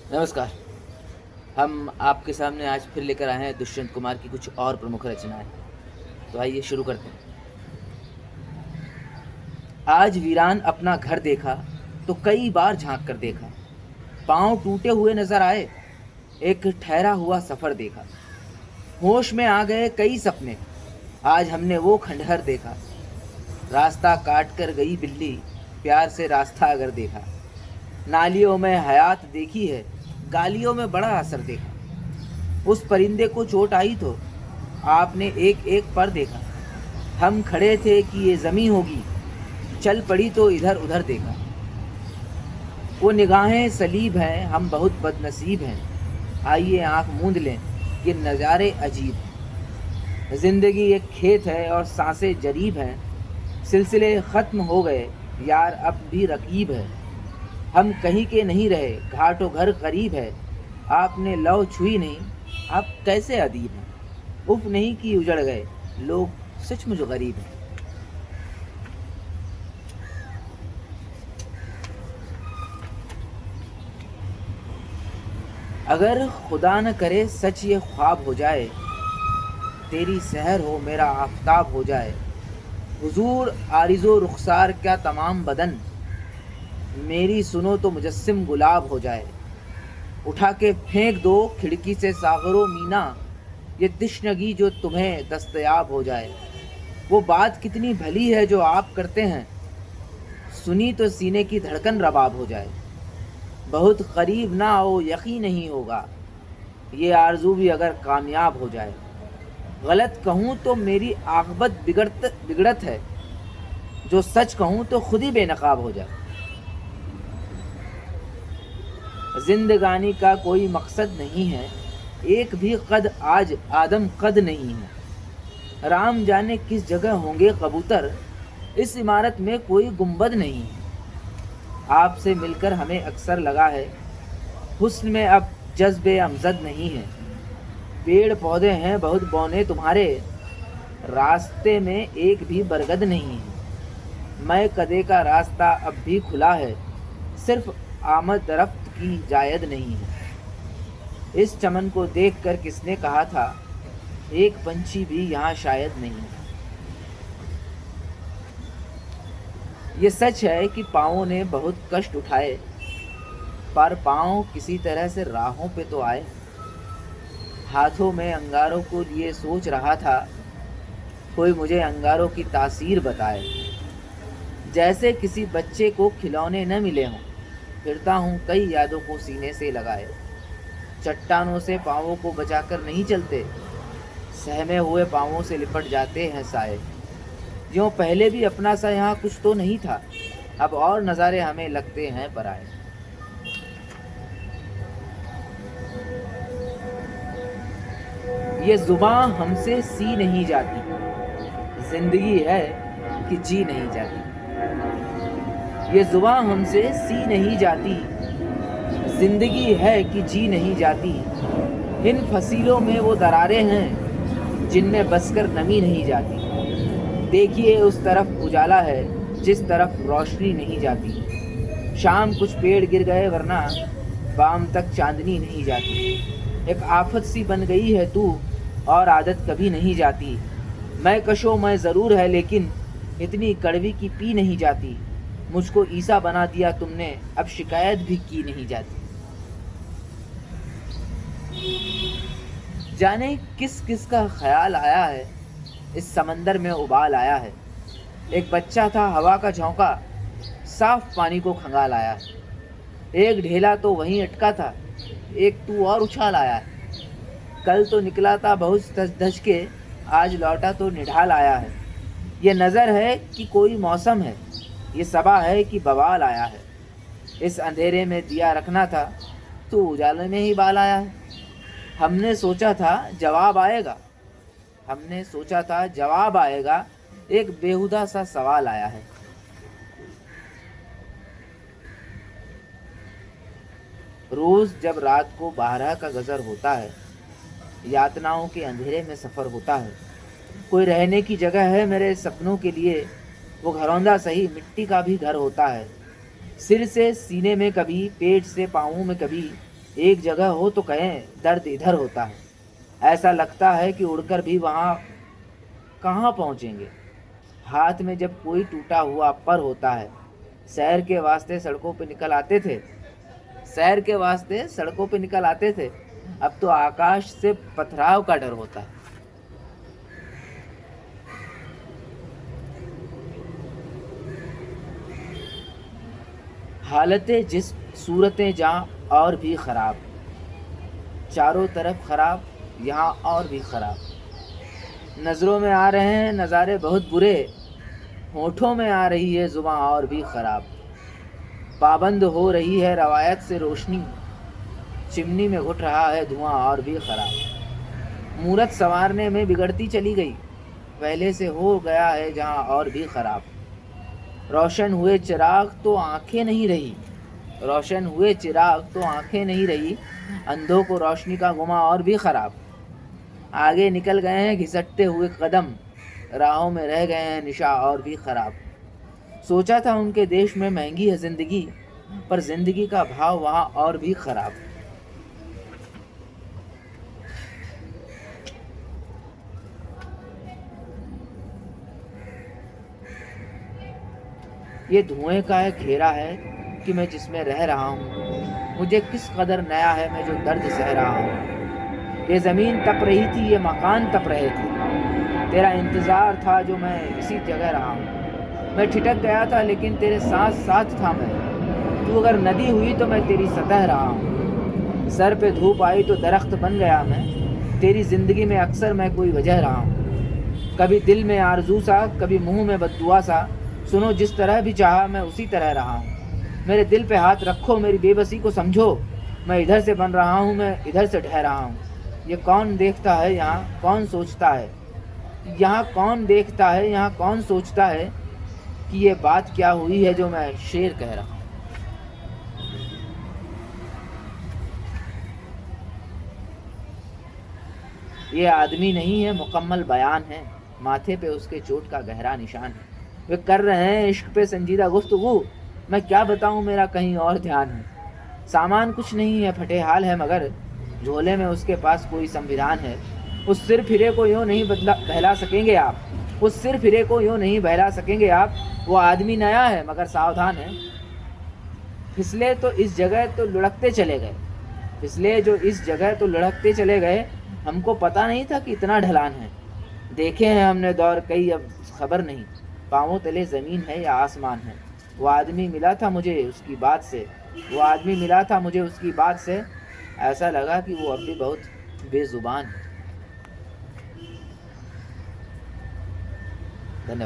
नमस्कार। हम आपके सामने आज फिर लेकर आए हैं दुष्यंत कुमार की कुछ और प्रमुख रचनाएं। तो आइए शुरू करते हैं। आज वीरान अपना घर देखा तो कई बार झांक कर देखा। पांव टूटे हुए नजर आए, एक ठहरा हुआ सफर देखा। होश में आ गए कई सपने, आज हमने वो खंडहर देखा। रास्ता काट कर गई बिल्ली, प्यार से रास्ता अगर देखा। नालियों में हयात देखी है, गालियों में बड़ा असर देखा। उस परिंदे को चोट आई तो आपने एक एक पर देखा। हम खड़े थे कि ये ज़मीं होगी, चल पड़ी तो इधर उधर देखा। वो निगाहें सलीब हैं, हम बहुत बदनसीब हैं। आइए आंख मूंद लें, ये नज़ारे अजीब हैं। ज़िंदगी एक खेत है और सांसें जरीब हैं। सिलसिले ख़त्म हो गए, यार अब भी रकीब है। हम कहीं के नहीं रहे, घाटो घर करीब है। आपने लौ छुई नहीं, आप कैसे अदीब हैं। उफ नहीं कि उजड़ गए, लोग सचमुच गरीब हैं। अगर खुदा न करे सच ये ख्वाब हो जाए, तेरी सहर हो मेरा आफताब हो जाए। हुजूर आरिज़ो रुखसार क्या तमाम बदन, मेरी सुनो तो मुजस्सिम गुलाब हो जाए। उठा के फेंक दो खिड़की से सागरो मीना, ये तिश्नगी जो तुम्हें दस्तयाब हो जाए। वो बात कितनी भली है जो आप करते हैं, सुनी तो सीने की धड़कन रबाब हो जाए। बहुत करीब ना आओ यकीन नहीं होगा, ये आरज़ू भी अगर कामयाब हो जाए। गलत कहूँ तो मेरी आक़िबत बिगड़त है, जो सच कहूँ तो खुद ही बेनकाब हो जाए। जिंदगानी का कोई मकसद नहीं है, एक भी कद आज आदम कद नहीं है। राम जाने किस जगह होंगे कबूतर, इस इमारत में कोई गुंबद नहीं है। आपसे मिलकर हमें अक्सर लगा है, हुस्न में अब जज्बे अमजद नहीं है। पेड़ पौधे हैं बहुत बौने तुम्हारे, रास्ते में एक भी बरगद नहीं है। मैं कदे का रास्ता अब भी खुला है, सिर्फ आमद रफ्त की जायद नहीं है। इस चमन को देखकर किसने कहा था, एक पंछी भी यहाँ शायद नहीं है। ये सच है कि पाँवों ने बहुत कष्ट उठाए, पर पाँव किसी तरह से राहों पे तो आए। हाथों में अंगारों को लिए सोच रहा था, कोई मुझे अंगारों की तासीर बताए। जैसे किसी बच्चे को खिलौने न मिले हों, फिरता हूँ कई यादों को सीने से लगाए। चट्टानों से पाँवों को बचाकर नहीं चलते, सहमे हुए पाँवों से लिपट जाते हैं साए। यूँ पहले भी अपना सा यहाँ कुछ तो नहीं था, अब और नज़ारे हमें लगते हैं पराए। ये जुबां हमसे सी नहीं जाती, जिंदगी है कि जी नहीं जाती। ये जुबां हमसे सी नहीं जाती, जिंदगी है कि जी नहीं जाती। इन फसीलों में वो दरारें हैं, जिनमें बसकर नमी नहीं जाती। देखिए उस तरफ उजाला है, जिस तरफ रोशनी नहीं जाती। शाम कुछ पेड़ गिर गए वरना बाम तक चांदनी नहीं जाती। एक आफत सी बन गई है तू, और आदत कभी नहीं जाती। मैं कशो मैं ज़रूर है, लेकिन इतनी कड़वी की पी नहीं जाती। मुझको ईसा बना दिया तुमने, अब शिकायत भी की नहीं जाती। जाने किस किस का ख्याल आया है, इस समंदर में उबाल आया है। एक बच्चा था हवा का झोंका, साफ पानी को खंगाल आया है। एक ढेला तो वहीं अटका था, एक तू और उछाल आया है। कल तो निकला था बहुत धज के, आज लौटा तो निढाल आया है। ये नज़र है कि कोई मौसम है, ये सबा है कि बवाल आया है। इस अंधेरे में दिया रखना था, तो उजाले में ही बाल आया है। हमने सोचा था जवाब आएगा, हमने सोचा था जवाब आएगा, एक बेहुदा सा सवाल आया है। रोज़ जब रात को 12 का गज़र होता है, यातनाओं के अंधेरे में सफ़र होता है। कोई रहने की जगह है मेरे सपनों के लिए, वो घरौंदा सही मिट्टी का भी घर होता है। सिर से सीने में कभी, पेट से पाँवों में कभी, ایک جگہ ہو تو کہیں درد ادھر ہوتا ہے، ایسا لگتا ہے کہ اڑ کر بھی وہاں کہاں پہنچیں گے۔ ہاتھ میں جب کوئی ٹوٹا ہوا پر ہوتا ہے، سیر کے واسطے سڑکوں پہ نکل آتے تھے، سیر کے واسطے سڑکوں پہ نکل آتے تھے، اب تو آکاش سے پتھراؤ کا ڈر ہوتا ہے۔ حالت جسم صورتیں جاں اور بھی خراب، چاروں طرف خراب، یہاں اور بھی خراب، نظروں میں آ رہے ہیں نظارے بہت برے، ہونٹوں میں آ رہی ہے زباں اور بھی خراب، پابند ہو رہی ہے روایت سے روشنی، چمنی میں گھٹ رہا ہے دھواں اور بھی خراب، مورت سنوارنے میں بگڑتی چلی گئی، پہلے سے ہو گیا ہے جہاں اور بھی خراب، روشن ہوئے چراغ تو آنکھیں نہیں رہی، روشن ہوئے چراغ تو آنکھیں نہیں رہی، اندھوں کو روشنی کا گماں اور بھی خراب، آگے نکل گئے ہیں گھسٹتے ہوئے قدم، راہوں میں رہ گئے ہیں نشاں اور بھی خراب، سوچا تھا ان کے دیش میں مہنگی ہے زندگی، پر زندگی کا بھاؤ وہاں اور بھی خراب۔ یہ دھوئیں کا ایک گھیرا ہے کہ میں جس میں رہ رہا ہوں، مجھے کس قدر نیا ہے میں جو درد سہ رہا ہوں، یہ زمین تپ رہی تھی، یہ مکان تپ رہے تھے، تیرا انتظار تھا جو میں اسی جگہ رہا ہوں، میں ٹھٹک گیا تھا لیکن تیرے ساتھ ساتھ تھا میں، تو اگر ندی ہوئی تو میں تیری سطح رہا ہوں، سر پہ دھوپ آئی تو درخت بن گیا میں، تیری زندگی میں اکثر میں کوئی وجہ رہا ہوں، کبھی دل میں آرزو سا، کبھی منہ میں بد دعا سا، سنو جس طرح بھی چاہا میں اسی طرح رہا ہوں، میرے دل پہ ہاتھ رکھو، میری بے بسی کو سمجھو، میں ادھر سے بن رہا ہوں، میں ادھر سے ڈھہ رہا ہوں، یہ کون دیکھتا ہے یہاں کون سوچتا ہے، یہاں کون دیکھتا ہے یہاں کون سوچتا ہے کہ یہ بات کیا ہوئی ہے جو میں شعر کہہ رہا ہوں۔ یہ آدمی نہیں ہے مکمل بیان ہے، ماتھے پہ اس کے چوٹ کا گہرا نشان ہے، وہ کر رہے ہیں عشق پہ سنجیدہ گفتگو، میں کیا بتاؤں میرا کہیں اور دھیان ہے، سامان کچھ نہیں ہے پھٹے حال ہے مگر جھولے میں اس کے پاس کوئی سنویدھان ہے، اس سر پھرے کو یوں نہیں بہلا سکیں گے آپ، اس سر پھرے کو یوں نہیں بہلا سکیں گے آپ، وہ آدمی نیا ہے مگر ساودھان ہے، پھسلے تو اس جگہ تو لڑکتے چلے گئے، پھسلے جو اس جگہ تو لڑکتے چلے گئے، ہم کو پتہ نہیں تھا کہ اتنا ڈھلان ہے، دیکھے ہیں ہم نے دور کئی اب خبر نہیں، پاؤں تلے زمین ہے یا آسمان ہے، وہ آدمی ملا تھا مجھے اس کی بات سے، وہ آدمی ملا تھا مجھے اس کی بات سے، ایسا لگا کہ وہ اب بھی بہت بے زبان ہے۔